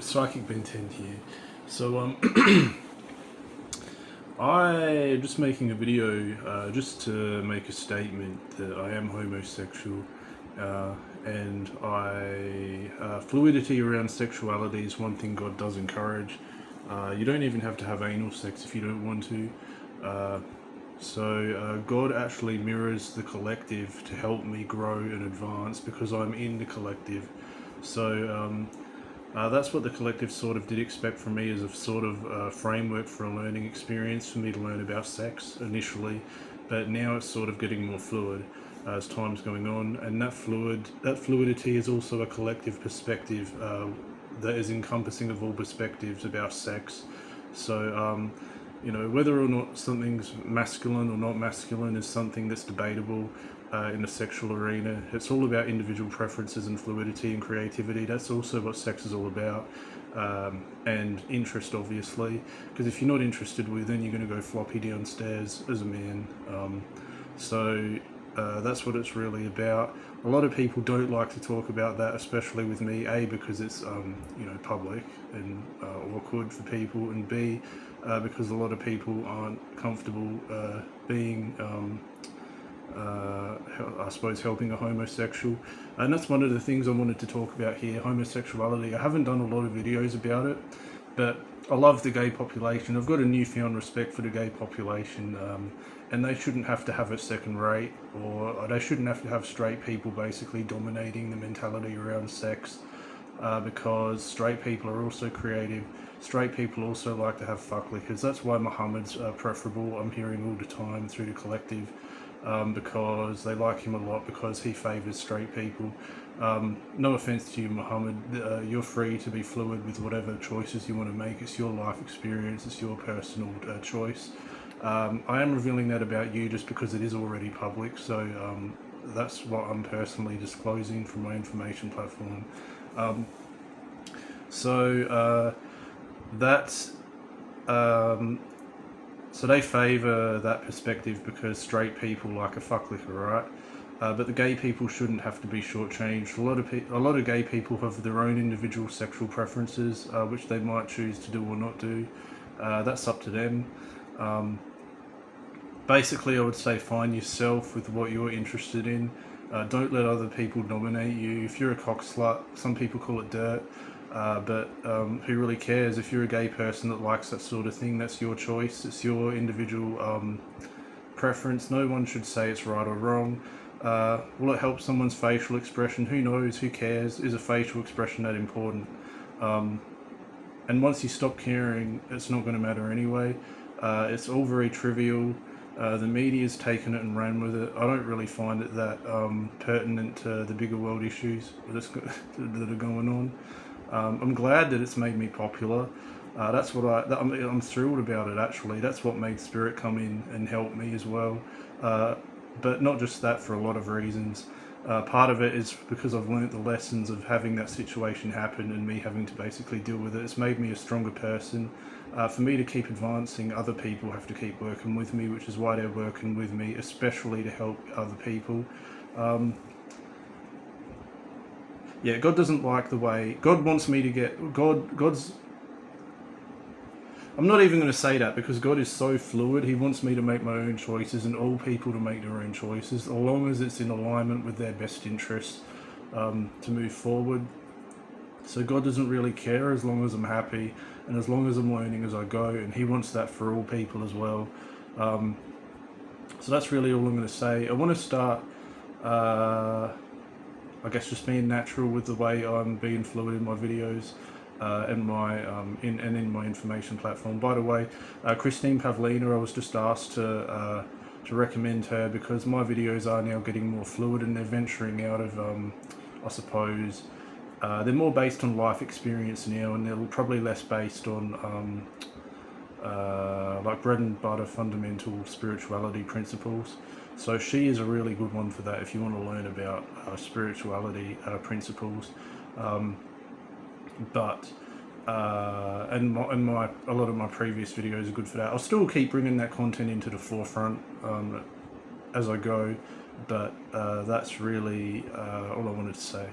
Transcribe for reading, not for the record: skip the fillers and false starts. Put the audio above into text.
Psychic Ben 10 here. So I just making a video just to make a statement that I am homosexual, and fluidity around sexuality is one thing God does encourage. You don't even have to have anal sex if you don't want to. God actually mirrors the collective to help me grow and advance because I'm in the collective. That's what the collective sort of did expect from me, as a sort of framework for a learning experience for me to learn about sex initially, but now it's sort of getting more fluid as time's going on, and that fluidity is also a collective perspective that is encompassing of all perspectives about sex. So, whether or not something's masculine or not masculine is something that's debatable in the sexual arena. It's all about individual preferences and fluidity and creativity. That's also what sex is all about. And interest, obviously, because if you're not interested with, then you're going to go floppy downstairs as a man. That's what it's really about. A lot of people don't like to talk about that, especially with me. A, because it's public and awkward for people, and B, because a lot of people aren't comfortable being, I suppose, helping a homosexual. And that's one of the things I wanted to talk about here: homosexuality. I haven't done a lot of videos about it, but I love the gay population. I've got a newfound respect for the gay population, and they shouldn't have to have a second rate, or they shouldn't have to have straight people basically dominating the mentality around sex, because straight people are also creative. Straight people also like to have fucklickers. That's why Muhammad's preferable, I'm hearing all the time through the collective, because they like him a lot because he favours straight people. No offence to you, Muhammad. You're free to be fluid with whatever choices you want to make. It's your life experience. It's your personal choice. I am revealing that about you just because it is already public. So that's what I'm personally disclosing from my information platform. Um, so that's So they favour that perspective because straight people like a fucklicker, right? But the gay people shouldn't have to be shortchanged. A lot of gay people have their own individual sexual preferences, which they might choose to do or not do. That's up to them. Basically, I would say find yourself with what you're interested in. Don't let other people dominate you. If you're a cock slut, some people call it dirt, but who really cares? If you're a gay person that likes that sort of thing, that's your choice. It's your individual preference. No one should say it's right or wrong. Will it help someone's facial expression? Who knows? Who cares? Is a facial expression that important? And once you stop caring, it's not going to matter anyway. It's all very trivial. The media's taken it and ran with it. I don't really find it that pertinent to the bigger world issues that are going on. I'm glad that it's made me popular. That's what I'm thrilled about it, actually. That's what made Spirit come in and help me as well. But not just that, for a lot of reasons. Part of it is because I've learnt the lessons of having that situation happen and me having to basically deal with it. It's made me a stronger person. For me to keep advancing, other people have to keep working with me, which is why they're working with me, especially to help other people. God doesn't like the way God wants me to get. God's. I'm not even going to say that because God is so fluid. He wants me to make my own choices and all people to make their own choices, as long as it's in alignment with their best interests, to move forward. So God doesn't really care as long as I'm happy and as long as I'm learning as I go, and He wants that for all people as well. So that's really all I'm going to say. I want to start, I guess, just being natural with the way I'm being fluid in my videos. And in my information platform. By the way, Christine Pavlina, I was just asked to recommend her because my videos are now getting more fluid and they're venturing out of, I suppose, they're more based on life experience now, and they're probably less based on like bread and butter fundamental spirituality principles. So she is a really good one for that if you want to learn about spirituality principles. A lot of my previous videos are good for that. I'll still keep bringing that content into the forefront as I go, but that's really all I wanted to say.